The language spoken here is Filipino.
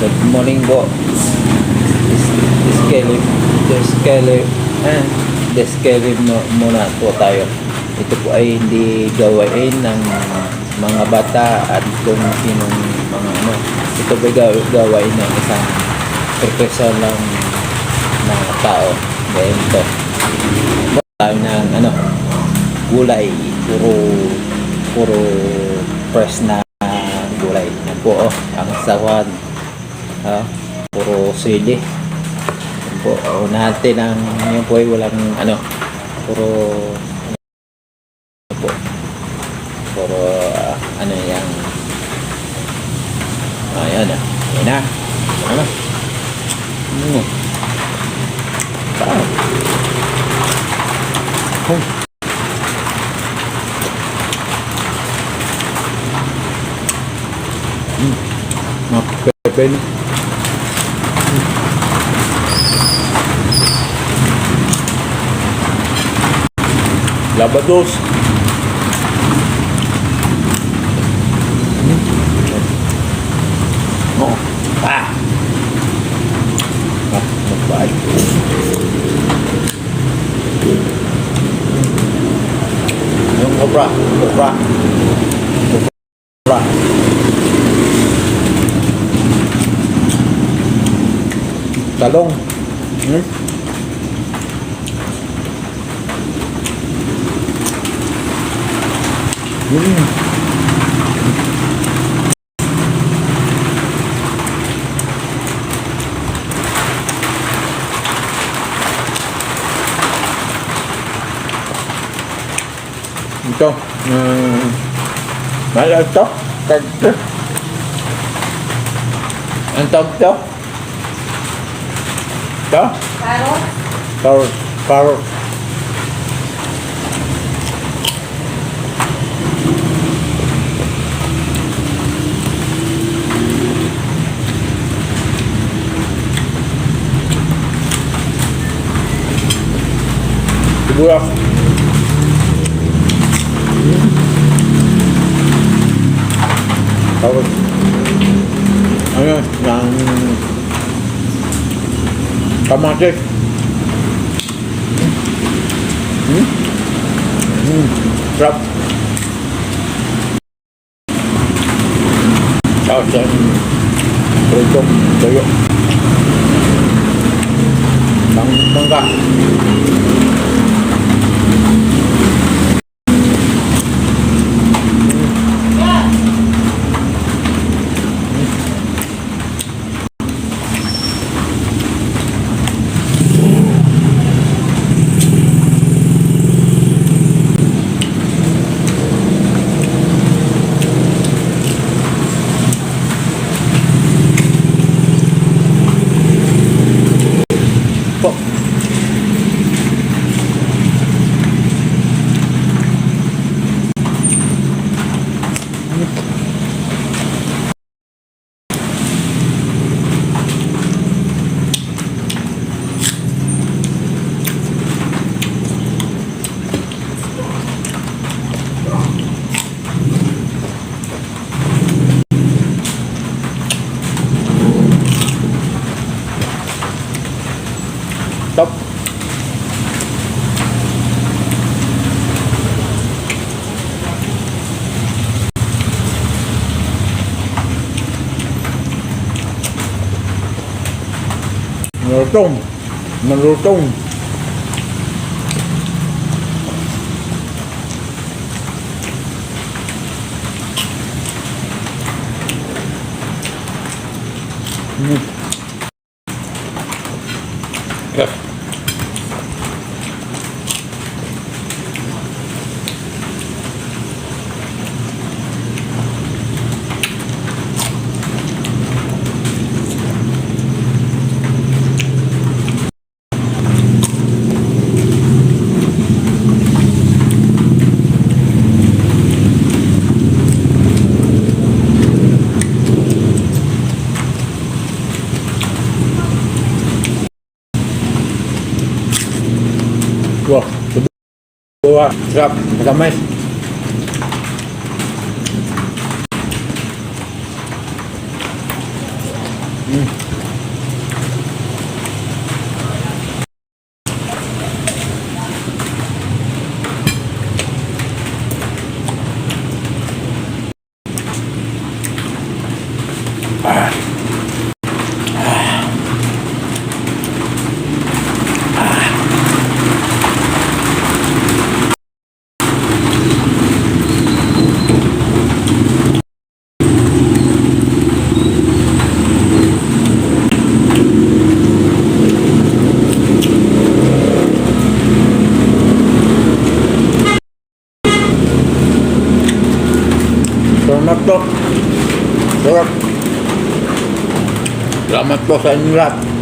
Good morning po. Disclaimer muna po tayo. Ito po ay hindi gawain ng mga bata at kung sinong mga ano. Ito po ay gawain ng isang professional na tao. Dahil ito tayo ng ano, gulay, puro fresh na gulay. Yan po ang sawan. Puro sili. Yan po, natin ang yun po ay walang ano, puro ano po, puro ano yang ayan na ano Pepe Labados magbahay yung obra talong ito mahal ito ang tawag ito carrot sibuyas carrot ayun yang kamatis sarap tapos yan prito toyo mangga top malutong Wah, kedua, siap, pertama. Mm. Salamat po. Sarap. Salamat po sa inyo lahat.